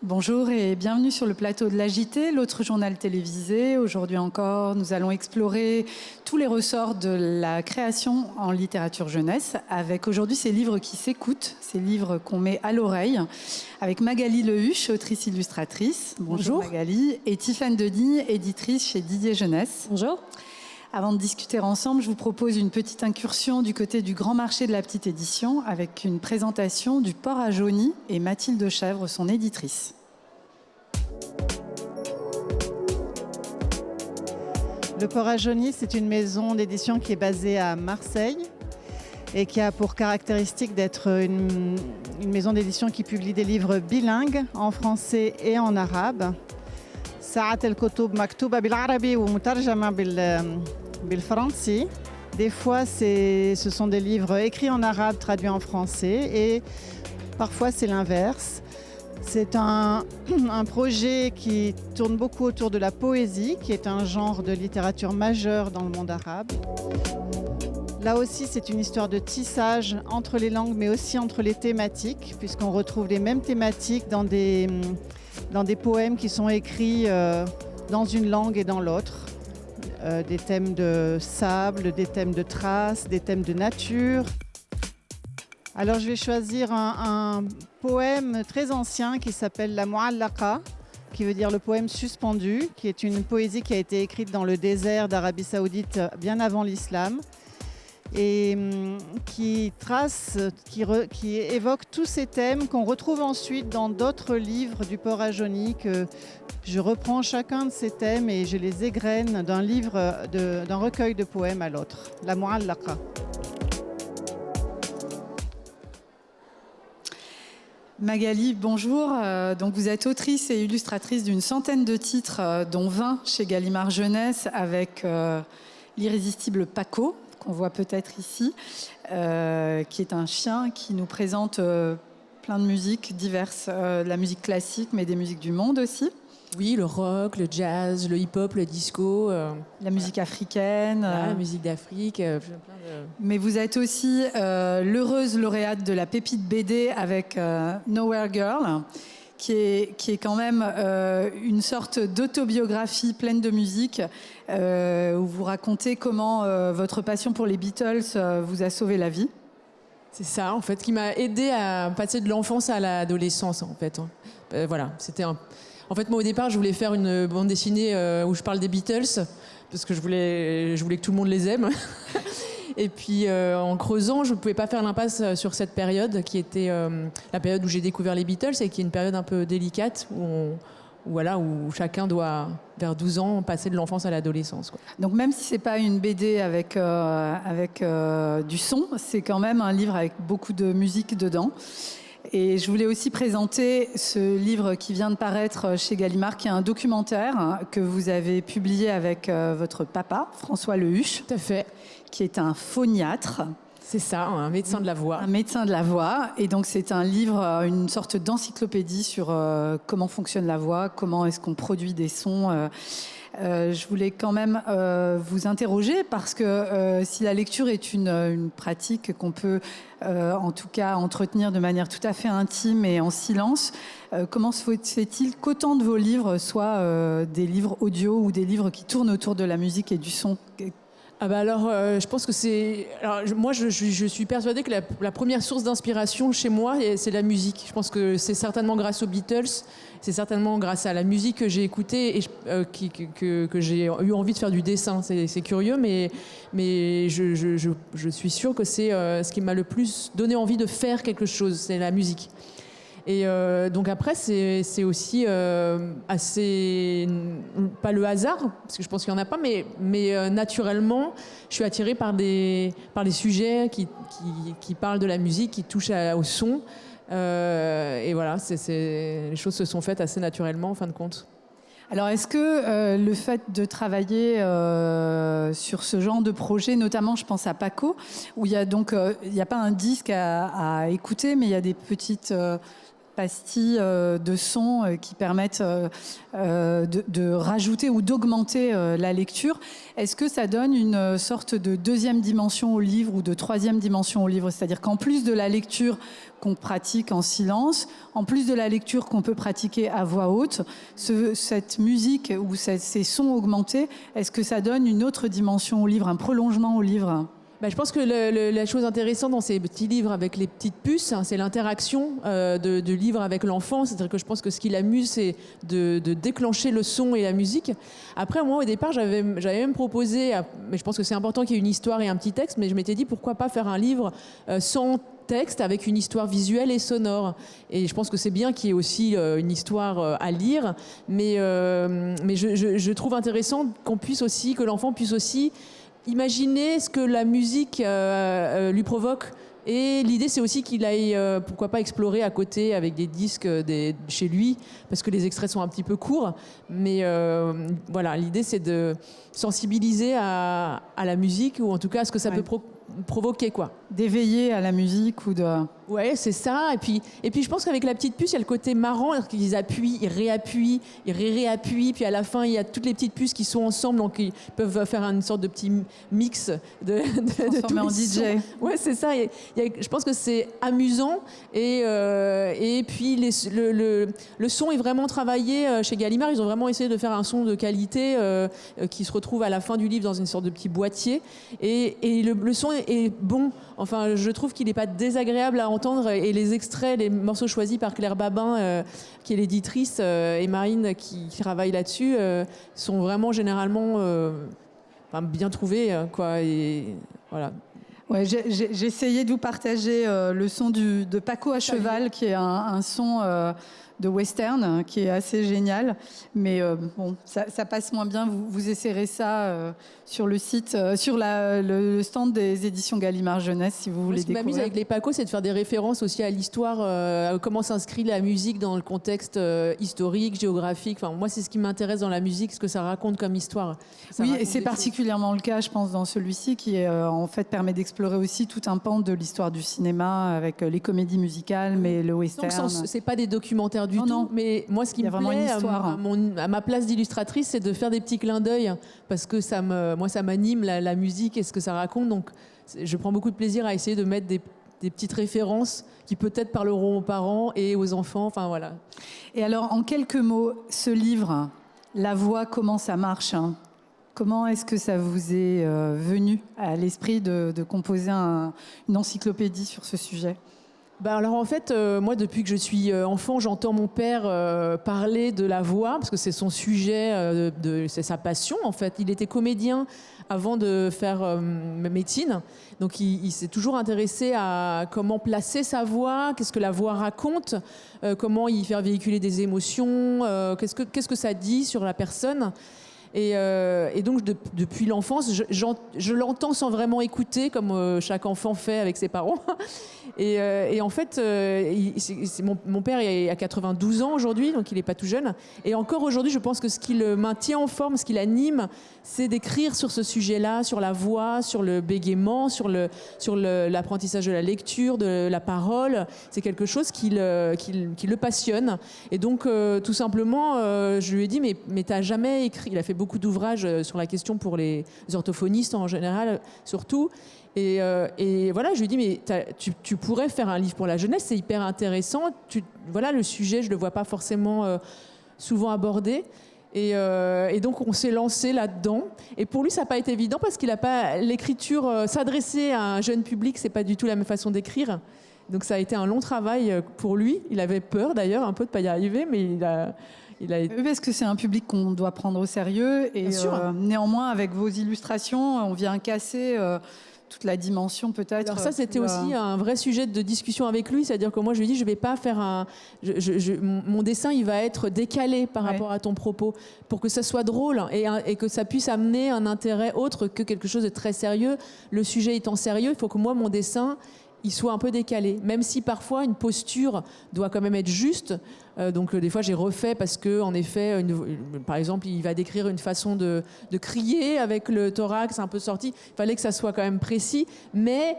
Bonjour et bienvenue sur le plateau de l'AJT, l'autre journal télévisé. Aujourd'hui encore, nous allons explorer tous les ressorts de la création en littérature jeunesse avec aujourd'hui ces livres qui s'écoutent, ces livres qu'on met à l'oreille avec Magali Lehuche, autrice illustratrice. Bonjour Magali. Et Tiffaine Dedigne, éditrice chez Didier Jeunesse. Bonjour. Avant de discuter ensemble, je vous propose une petite incursion du côté du grand marché de la petite édition avec une présentation du Port à Jauny et Mathilde Chèvre, son éditrice. Le Port à Jauny, c'est une maison d'édition qui est basée à Marseille et qui a pour caractéristique d'être une maison d'édition qui publie des livres bilingues en français et en arabe. ساعات الكتب مكتوبة بالعربي ومترجمة بالفرنسي. Des fois, ce sont des livres écrits en arabe, traduits en français, et parfois c'est l'inverse. C'est un projet qui tourne beaucoup autour de la poésie, qui est un genre de littérature majeur dans le monde arabe. Là aussi, c'est une histoire de tissage entre les langues, mais aussi entre les thématiques, puisqu'on retrouve les mêmes thématiques dans des poèmes qui sont écrits dans une langue et dans l'autre. Des thèmes de sable, des thèmes de traces, des thèmes de nature. Alors je vais choisir un poème très ancien qui s'appelle La Mu'allaqa, qui veut dire le poème suspendu, qui est une poésie qui a été écrite dans le désert d'Arabie Saoudite bien avant l'islam et qui évoque tous ces thèmes qu'on retrouve ensuite dans d'autres livres du Port à Jauny, que je reprends chacun de ces thèmes et je les égrène d'un recueil de poèmes à l'autre. La Mu'allaqa. Magali, bonjour. Donc vous êtes autrice et illustratrice d'une centaine de titres, dont 20 chez Gallimard Jeunesse, avec l'irrésistible Paco, qu'on voit peut-être ici, qui est un chien qui nous présente plein de musiques diverses, de la musique classique, mais des musiques du monde aussi. Oui, le rock, le jazz, le hip-hop, le disco. La musique africaine. La musique d'Afrique. Mais vous êtes aussi l'heureuse lauréate de la Pépite BD avec Nowhere Girl, qui est quand même une sorte d'autobiographie pleine de musique, où vous racontez comment votre passion pour les Beatles vous a sauvé la vie. C'est ça, en fait, qui m'a aidé à passer de l'enfance à l'adolescence, en fait. Voilà, c'était En fait, moi, au départ, je voulais faire une bande dessinée où je parle des Beatles, parce que je voulais que tout le monde les aime. Et puis, en creusant, je ne pouvais pas faire l'impasse sur cette période, qui était la période où j'ai découvert les Beatles, et qui est une période un peu délicate, où chacun doit, vers 12 ans, passer de l'enfance à l'adolescence, quoi. Donc même si ce n'est pas une BD avec du son, c'est quand même un livre avec beaucoup de musique dedans. Et je voulais aussi présenter ce livre qui vient de paraître chez Gallimard, qui est un documentaire que vous avez publié avec votre papa, François Lehuche. Tout à fait. Qui est un phoniatre. C'est ça, un médecin de la voix. Un médecin de la voix. Et donc c'est un livre, une sorte d'encyclopédie sur comment fonctionne la voix, comment est-ce qu'on produit des sons. Je voulais quand même vous interroger parce que si la lecture est une pratique qu'on peut en tout cas entretenir de manière tout à fait intime et en silence, comment se fait-il qu'autant de vos livres soient des livres audio ou des livres qui tournent autour de la musique et du son ? Je pense que moi, je suis persuadée que la première source d'inspiration chez moi, c'est la musique. Je pense que c'est certainement grâce aux Beatles, c'est certainement grâce à la musique que j'ai écoutée et que j'ai eu envie de faire du dessin. C'est curieux, mais je suis sûre que c'est ce qui m'a le plus donné envie de faire quelque chose, c'est la musique. Et donc après, c'est aussi assez, pas le hasard, parce que je pense qu'il n'y en a pas, mais naturellement, je suis attirée par des sujets qui parlent de la musique, qui touchent au son. Et voilà, les choses se sont faites assez naturellement, en fin de compte. Alors, est-ce que le fait de travailler sur ce genre de projet, notamment, je pense à Paco, où il y a donc, il n'y a pas un disque à écouter, mais il y a des petites pastilles de sons qui permettent de rajouter ou d'augmenter la lecture. Est-ce que ça donne une sorte de deuxième dimension au livre ou de troisième dimension au livre? C'est-à-dire qu'en plus de la lecture qu'on pratique en silence, en plus de la lecture qu'on peut pratiquer à voix haute, cette musique ou ces sons augmentés, est-ce que ça donne une autre dimension au livre, un prolongement au livre? Je pense que la chose intéressante dans ces petits livres avec les petites puces, hein, c'est l'interaction de livre avec l'enfant. C'est-à-dire que je pense que ce qui l'amuse, c'est de déclencher le son et la musique. Après, moi, au départ, j'avais même proposé, mais je pense que c'est important qu'il y ait une histoire et un petit texte, mais je m'étais dit, pourquoi pas faire un livre sans texte avec une histoire visuelle et sonore. Et je pense que c'est bien qu'il y ait aussi une histoire à lire, mais je trouve intéressant que l'enfant puisse aussi imaginer ce que la musique lui provoque. Et l'idée, c'est aussi qu'il aille, pourquoi pas, explorer à côté avec des disques chez lui, parce que les extraits sont un petit peu courts. Mais voilà, l'idée, c'est de sensibiliser à la musique, ou en tout cas à ce que ça peut provoquer, quoi. D'éveiller à la musique ou de... Ouais, c'est ça. Et puis je pense qu'avec la petite puce, il y a le côté marrant, qu'ils appuient, ils réappuient, ils réappuient. Puis à la fin, il y a toutes les petites puces qui sont ensemble, donc ils peuvent faire une sorte de petit mix de tous les en sons. DJ. Ouais, c'est ça. Je pense que c'est amusant. Et puis le son est vraiment travaillé chez Gallimard. Ils ont vraiment essayé de faire un son de qualité qui se retrouve à la fin du livre dans une sorte de petit boîtier. Et le son est bon. Enfin, je trouve qu'il n'est pas désagréable à entendre, et les extraits, les morceaux choisis par Claire Babin, qui est l'éditrice, et Marine qui travaille là-dessus, sont vraiment généralement bien trouvés, quoi. Et voilà. Ouais, j'ai essayé de vous partager le son de Paco à cheval, qui est un son de western qui est assez génial, mais bon, ça passe moins bien. Vous essayerez ça sur le site, sur le stand des éditions Gallimard Jeunesse, si vous voulez découvrir. Ce qui m'amuse avec les Paco, c'est de faire des références aussi à l'histoire, comment s'inscrit la musique dans le contexte historique, géographique. Enfin, moi, c'est ce qui m'intéresse dans la musique, ce que ça raconte comme histoire. Oui, et c'est particulièrement le cas, je pense, dans celui-ci, qui en fait permet d'explorer aussi tout un pan de l'histoire du cinéma avec les comédies musicales, mais le western. Donc, c'est pas des documentaires du tout, non. Mais moi, ce qui me plaît à ma place d'illustratrice, c'est de faire des petits clins d'œil, parce que ça m'anime, la musique et ce que ça raconte. Donc, je prends beaucoup de plaisir à essayer de mettre des petites références qui peut-être parleront aux parents et aux enfants. Enfin, voilà. Et alors, en quelques mots, ce livre, La voix, comment ça marche, hein? Comment est-ce que ça vous est venu à l'esprit de composer une encyclopédie sur ce sujet? Alors en fait, moi depuis que je suis enfant, j'entends mon père parler de la voix, parce que c'est son sujet, c'est sa passion en fait. Il était comédien avant de faire médecine, donc il s'est toujours intéressé à comment placer sa voix, qu'est-ce que la voix raconte, comment y faire véhiculer des émotions, qu'est-ce que ça dit sur la personne. Et donc, depuis l'enfance, je l'entends sans vraiment écouter, comme chaque enfant fait avec ses parents. Et en fait, mon père a 92 ans aujourd'hui, donc il n'est pas tout jeune. Et encore aujourd'hui, je pense que ce qui le maintient en forme, ce qui l'anime, c'est d'écrire sur ce sujet-là, sur la voix, sur le bégaiement, sur l'apprentissage de la lecture, de la parole. C'est quelque chose qui le passionne. Et donc, tout simplement, je lui ai dit, mais t'as jamais écrit... Il a fait beaucoup d'ouvrages sur la question pour les orthophonistes en général, surtout. Et voilà, je lui ai dit, mais tu pourrais faire un livre pour la jeunesse, c'est hyper intéressant. Voilà, le sujet, je ne le vois pas forcément souvent abordé. Et donc, on s'est lancé là-dedans. Et pour lui, ça n'a pas été évident parce qu'il n'a pas l'écriture, s'adresser à un jeune public, c'est pas du tout la même façon d'écrire. Donc, ça a été un long travail pour lui. Il avait peur d'ailleurs un peu de ne pas y arriver, mais il a été... Parce que c'est un public qu'on doit prendre au sérieux. Et néanmoins, avec vos illustrations, on vient casser toute la dimension peut-être. Alors ça, c'était aussi un vrai sujet de discussion avec lui. C'est-à-dire que moi, je lui ai dit, je ne vais pas faire mon dessin, il va être décalé par rapport à ton propos pour que ça soit drôle et que ça puisse amener un intérêt autre que quelque chose de très sérieux. Le sujet étant sérieux, il faut que moi, mon dessin... il soit un peu décalé, même si parfois une posture doit quand même être juste. Donc des fois j'ai refait parce que en effet, par exemple, il va décrire une façon de crier avec le thorax un peu sorti. Il fallait que ça soit quand même précis, mais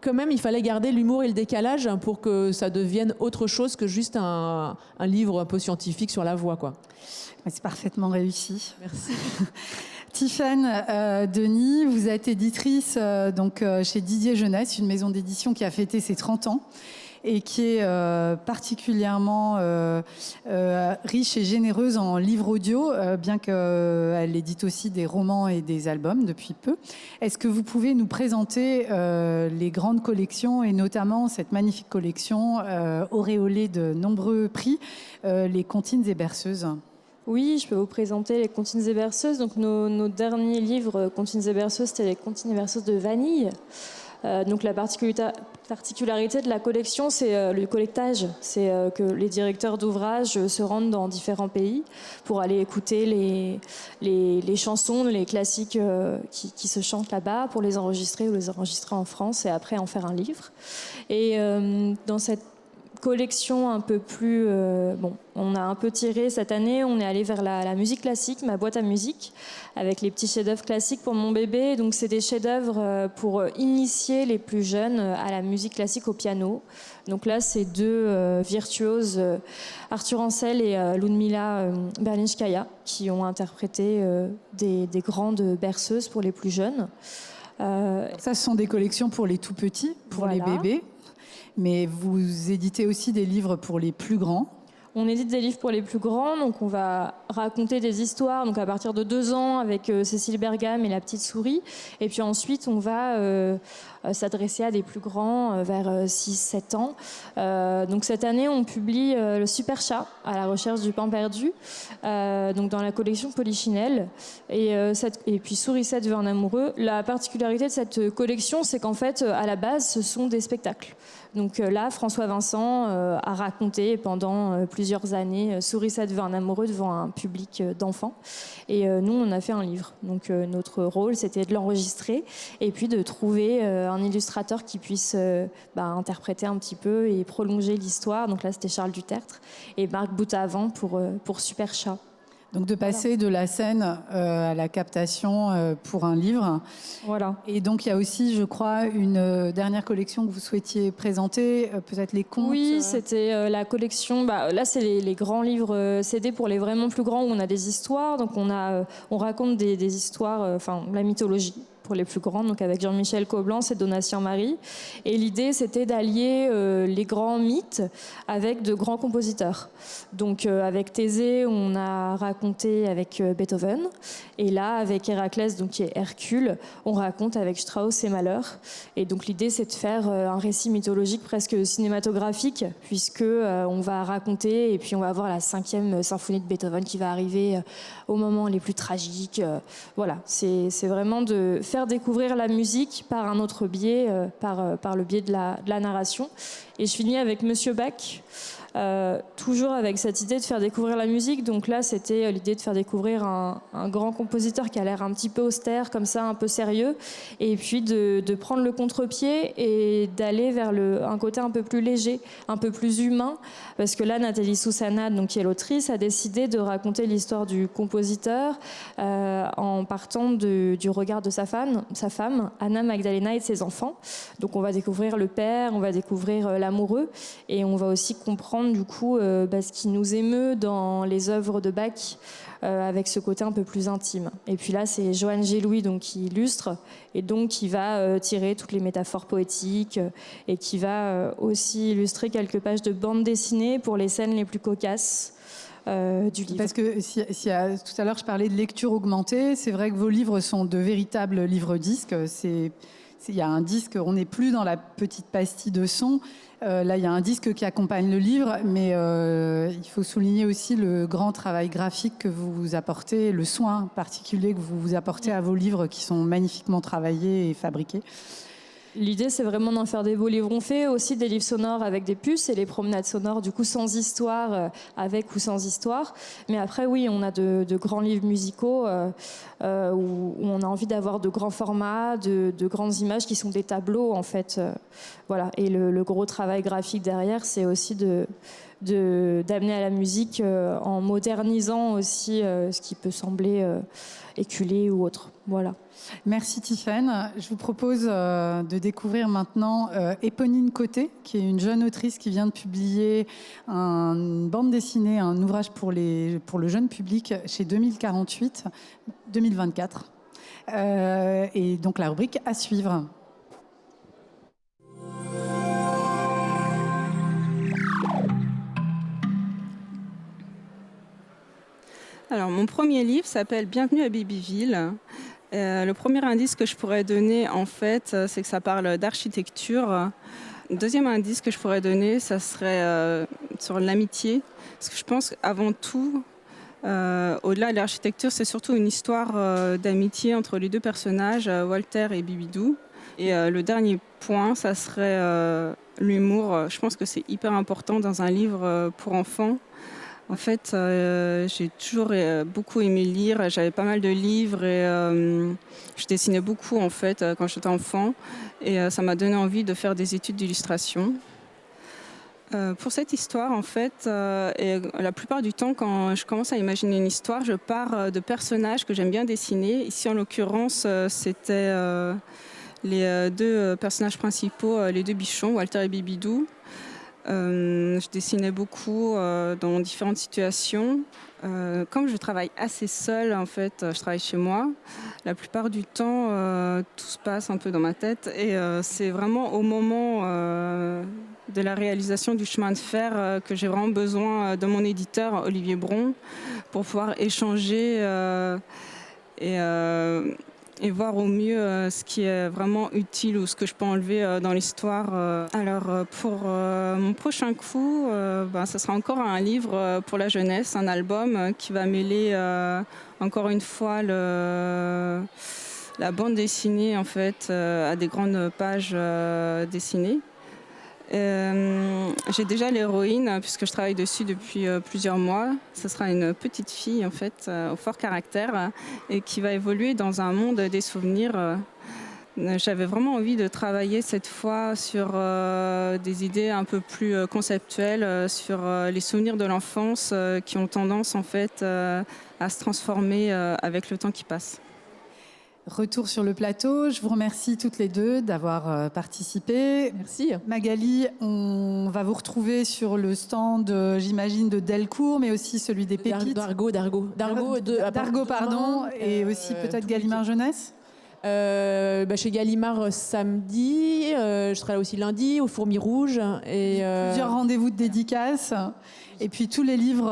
quand même, il fallait garder l'humour et le décalage pour que ça devienne autre chose que juste un livre un peu scientifique sur la voix, quoi. C'est parfaitement réussi. Merci. Tiffany Denis, vous êtes éditrice chez Didier Jeunesse, une maison d'édition qui a fêté ses 30 ans et qui est particulièrement riche et généreuse en livres audio, bien qu'elle édite aussi des romans et des albums depuis peu. Est-ce que vous pouvez nous présenter les grandes collections et notamment cette magnifique collection auréolée de nombreux prix, les Comptines et Berceuses ? Oui, je peux vous présenter les Comptines et Berceuses. Donc nos derniers livres Comptines et Berceuses, c'était les Comptines et Berceuses de Vanille. Donc la particularité de la collection, c'est le collectage. C'est que les directeurs d'ouvrages se rendent dans différents pays pour aller écouter les chansons, les classiques qui se chantent là-bas, pour les enregistrer ou les enregistrer en France et après en faire un livre. Et dans cette collection un peu plus... on a un peu tiré cette année, on est allé vers la musique classique, ma boîte à musique, avec les petits chefs-d'œuvre classiques pour mon bébé. Donc c'est des chefs-d'œuvre pour initier les plus jeunes à la musique classique au piano. Donc là, c'est deux virtuoses, Arthur Ancel et Ludmila Berlinskaya, qui ont interprété des grandes berceuses pour les plus jeunes. Ça, ce sont des collections pour les tout petits, pour les bébés. Mais vous éditez aussi des livres pour les plus grands. On édite des livres pour les plus grands, donc on va raconter des histoires donc à partir de 2 ans avec Cécile Bergam et la petite souris. Et puis ensuite, on va s'adresser à des plus grands vers 6-7 ans. Donc cette année, on publie le Super Chat, à la recherche du pain perdu, donc dans la collection Polichinelle. Et puis Sourisette veut un amoureux. La particularité de cette collection, c'est qu'en fait, à la base, ce sont des spectacles. Donc là, François Vincent a raconté pendant plusieurs années Sourisette veut un amoureux devant un public d'enfants. Et nous, on a fait un livre. Donc notre rôle, c'était de l'enregistrer et puis de trouver un illustrateur qui puisse interpréter un petit peu et prolonger l'histoire. Donc là, c'était Charles Dutertre et Marc Boutavant pour Super Chat. Donc de passer de la scène à la captation pour un livre. Voilà. Et donc il y a aussi, je crois, une dernière collection que vous souhaitiez présenter, peut-être les contes. Oui, c'était la collection. Là, c'est les grands livres CD pour les vraiment plus grands où on a des histoires. Donc on raconte des histoires, la mythologie pour les plus grands, donc avec Jean-Michel Coblence et Donatien Marie. Et l'idée, c'était d'allier les grands mythes avec de grands compositeurs. Donc avec Thésée, on a raconté avec Beethoven. Et là, avec Héraclès, donc qui est Hercule, on raconte avec Strauss et Mahler. Et donc l'idée, c'est de faire un récit mythologique presque cinématographique, puisque on va raconter, et puis on va avoir la 5e symphonie de Beethoven qui va arriver au moment les plus tragiques. Voilà, c'est vraiment de faire découvrir la musique par un autre biais, par le biais de la narration. Et je finis avec Monsieur Bach, toujours avec cette idée de faire découvrir la musique. Donc là, c'était l'idée de faire découvrir un grand compositeur qui a l'air un petit peu austère, comme ça, un peu sérieux, et puis de prendre le contre-pied et d'aller vers un côté un peu plus léger, un peu plus humain, parce que là, Nathalie Soussanat, donc qui est l'autrice, a décidé de raconter l'histoire du compositeur en partant du regard de sa femme, Anna Magdalena, et de ses enfants. Donc on va découvrir le père, on va découvrir l'amoureux, et on va aussi comprendre du coup ce qui nous émeut dans les œuvres de Bach, avec ce côté un peu plus intime. Et puis là, c'est Johann Gélouis donc qui illustre et donc qui va tirer toutes les métaphores poétiques et qui va aussi illustrer quelques pages de bande dessinée pour les scènes les plus cocasses du livre. Parce que tout à l'heure, je parlais de lecture augmentée. C'est vrai que vos livres sont de véritables livres-disques. Il y a un disque, on n'est plus dans la petite pastille de son. Là, il y a un disque qui accompagne le livre, mais il faut souligner aussi le grand travail graphique que vous apportez, le soin particulier que vous apportez à vos livres qui sont magnifiquement travaillés et fabriqués. L'idée, c'est vraiment d'en faire des beaux livres. On fait aussi des livres sonores avec des puces et les promenades sonores, du coup, sans histoire, avec ou sans histoire. Mais après, oui, on a de grands livres musicaux où on a envie d'avoir de grands formats, de grandes images qui sont des tableaux, en fait. Voilà. Et le gros travail graphique derrière, c'est aussi de d'amener à la musique en modernisant aussi ce qui peut sembler éculé ou autre. Voilà. Merci Tiffaine. Je vous propose de découvrir maintenant Éponine Côté, qui est une jeune autrice qui vient de publier une bande dessinée, un ouvrage pour le jeune public chez 2024. Et donc la rubrique à suivre. Alors, mon premier livre s'appelle Bienvenue à Babyville. Le premier indice que je pourrais donner, en fait, c'est que ça parle d'architecture. Le deuxième indice que je pourrais donner, ça serait sur l'amitié. Parce que je pense qu'avant tout, au-delà de l'architecture, c'est surtout une histoire d'amitié entre les deux personnages, Walter et Bibidou. Et le dernier point, ça serait l'humour. Je pense que c'est hyper important dans un livre pour enfants. En fait, j'ai toujours beaucoup aimé lire. J'avais pas mal de livres et je dessinais beaucoup en fait quand j'étais enfant. Et ça m'a donné envie de faire des études d'illustration. Pour cette histoire, en fait, et la plupart du temps, quand je commence à imaginer une histoire, je pars de personnages que j'aime bien dessiner. Ici, en l'occurrence, c'était les deux personnages principaux, les deux bichons, Walter et Bibidou. Je dessinais beaucoup dans différentes situations. Comme je travaille assez seule, en fait, je travaille chez moi. La plupart du temps, tout se passe un peu dans ma tête. Et c'est vraiment au moment de la réalisation du chemin de fer que j'ai vraiment besoin de mon éditeur, Olivier Bron, pour pouvoir échanger et voir au mieux ce qui est vraiment utile ou ce que je peux enlever dans l'histoire. Alors pour mon prochain coup, ça sera encore un livre pour la jeunesse, un album qui va mêler encore une fois la bande dessinée en fait à des grandes pages dessinées. J'ai déjà l'héroïne puisque je travaille dessus depuis plusieurs mois. Ce sera une petite fille en fait au fort caractère et qui va évoluer dans un monde des souvenirs. J'avais vraiment envie de travailler cette fois sur des idées un peu plus conceptuelles, sur les souvenirs de l'enfance qui ont tendance en fait à se transformer avec le temps qui passe. Retour sur le plateau. Je vous remercie toutes les deux d'avoir participé. Merci. Magali, on va vous retrouver sur le stand, j'imagine, de Delcourt, mais aussi celui des Pépites. Dargaud, pardon, et aussi peut-être Gallimard Jeunesse. Chez Gallimard samedi, je serai là aussi lundi au Fourmi Rouge. Et, plusieurs rendez-vous de dédicaces. Et puis tous les livres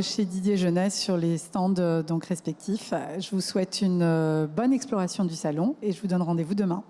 chez Didier Jeunesse sur les stands donc respectifs. Je vous souhaite une bonne exploration du salon et je vous donne rendez-vous demain.